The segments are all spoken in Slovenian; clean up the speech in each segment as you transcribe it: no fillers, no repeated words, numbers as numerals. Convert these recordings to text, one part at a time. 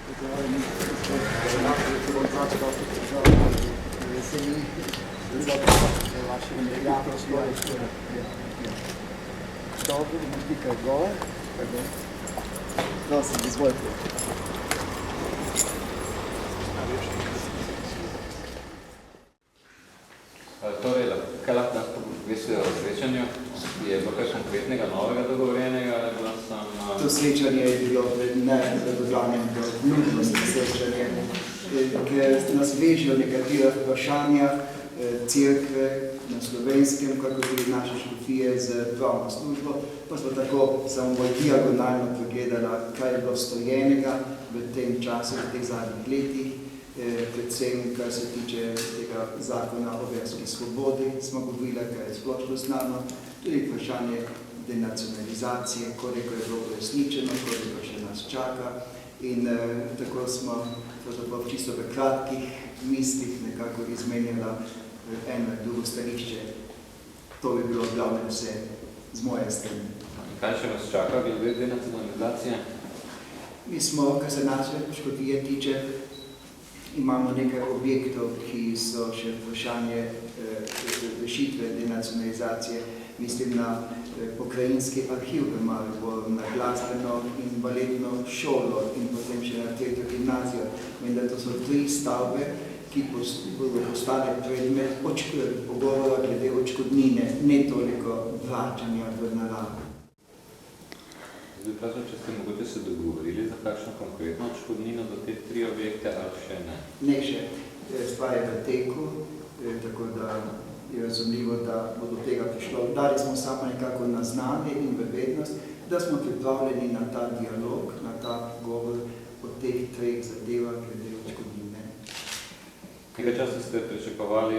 Dobro, nekaj gore. Prosim, izvolite. Torej, kaj lahko nas povesijo o srečanju? Je bilo kaj konkretnega, novega dogovorjenega? Ali bila sam... To srečanje je bilo nezadovoljanje do nujnosti srečanja, ker nas vežejo nekatera vprašanja cerkve na slovenskem, kako tudi naše škofije z pravno službo, pa smo tako samo bolj diagonalno pregledala, kaj je bilo storjenega v tem času, v teh zadnjih letih, predvsem, kar se tiče tega zakona o verski svobodi, smo govorili, kaj je splošno znano, tudi vprašanje denacionalizacije, koliko je bilo uresničeno, koliko še nas čaka. In tako smo čisto v kratkih mislih nekako izmenjala eno in drugo stališče. To bi bilo glavno vse z moje strani. Kaj še vas čaka glede denacionalizacije? Mi smo, kar se naše škofije tiče, imamo nekaj objektov, ki so še vprašanje rešitve denacionalizacije. Mislim na pokrajinski arhiv v Mariboru, na glasbeno in baletno šolo in potem še na tretjo gimnazijo. Vendar to so 3 stavbe, ki bodo postale predmet pogovora glede odškodnine, ne toliko vračanja v naravo. Zdaj vprašam, če ste mogoče se dogovorili za kakšno konkretno odškodnino do te 3 objekte ali še ne? Ne še. Stvar je v teku, tako da je razumljivo, da bo do tega prišlo. Dali smo samo nekako na znanje in v vednost, da smo pripravljeni na ta dialog, na ta govor o teh 3 zadevah glede odškodnine. Nekaj časa ste pričakovali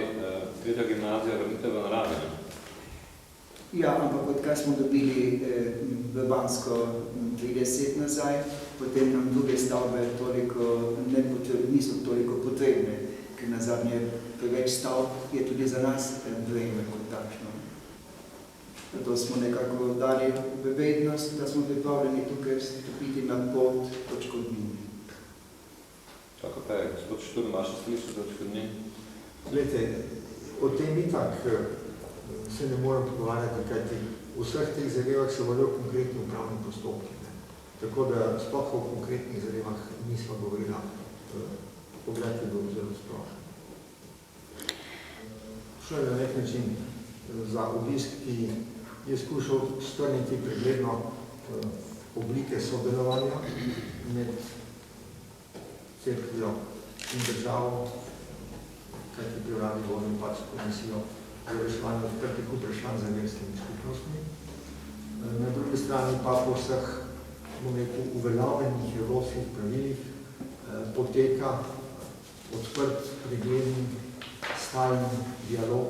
tretjo gimnazijo vrnitev v naravi? Ja, ampak odkar smo dobili v Bansko 30 nazaj, potem nam druge stavbe niso toliko potrebne, ker nazadnje preveč stavb je tudi za nas breme kot takšno. Zato smo nekako dali v vednost, da smo pripravljeni tukaj stopiti na pot odškodnine. Kako pa je, gospod Šturm, vaše stališče za odškodnine? Glejte, o tem itak se ne moram pogovarjati, kajti v vseh teh zadevah se vodijo konkretni upravni postopki. Tako da sploh o konkretnih zadevah nismo govorila, pogled je bil zelo splošen. Šlo je na nek način za obisk, ki je skušal strniti pregledno oblike sodelovanja med cerkvijo in državo, kajti pri vladi vodim pač komisijo za reševanje odprtih vprašanj z verskimi skupnostmi. Na drugi strani pa po vseh, uveljavljenih evropskih pravilih poteka odprt, pregledni, stalni dialog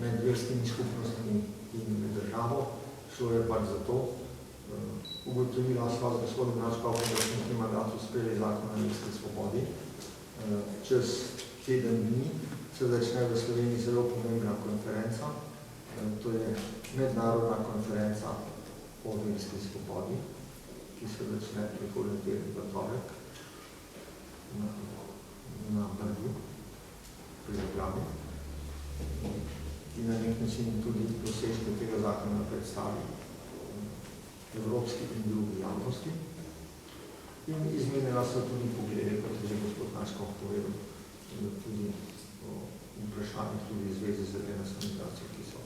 med verskimi skupnostmi in med državo. Šlo je pač za to. Ugotovila sva z gospodom Račkovem, da smo v tem mandatu sprejeli zakon o verski svobodi. Čez teden dni se začne v Sloveniji zelo pomembna konferenca. To je mednarodna konferenca o verski svobodi, ki se začne prihodnji teden v torek na Brdu, pri Ljubljani. In na nek način tudi dosežke tega zakona predstavi evropski in drugi javnosti. In izmenila so tudi poglede, kot je že gospod Naškov povedal, tudi o vprašanjih tudi v zvezi z denacionalizacijo, ki so,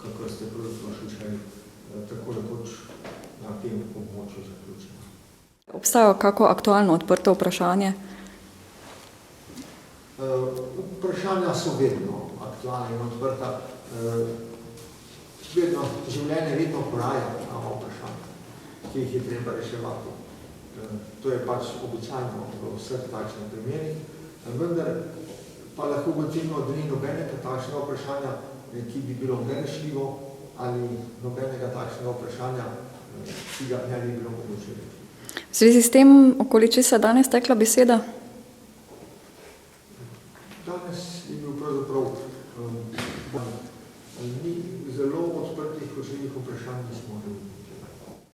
kakor ste pravzaprav slišali, tako rekoč na tem območju zaključena. Obstaja kako aktualno odprto vprašanje? Vprašanja so vedno aktualna in odprta. Življenje vedno poraja nova vprašanja, ki jih je treba reševati. To je pač običajno v vseh takšnih primerih, vendar pa lahko ugotovimo, da ni nobenega takšnega vprašanja, ki bi bilo nerešljivo ali nobenega takšnega vprašanja, ki ga ne bi bilo mogoče reči. V zvezi s tem, okoli česa danes tekla beseda?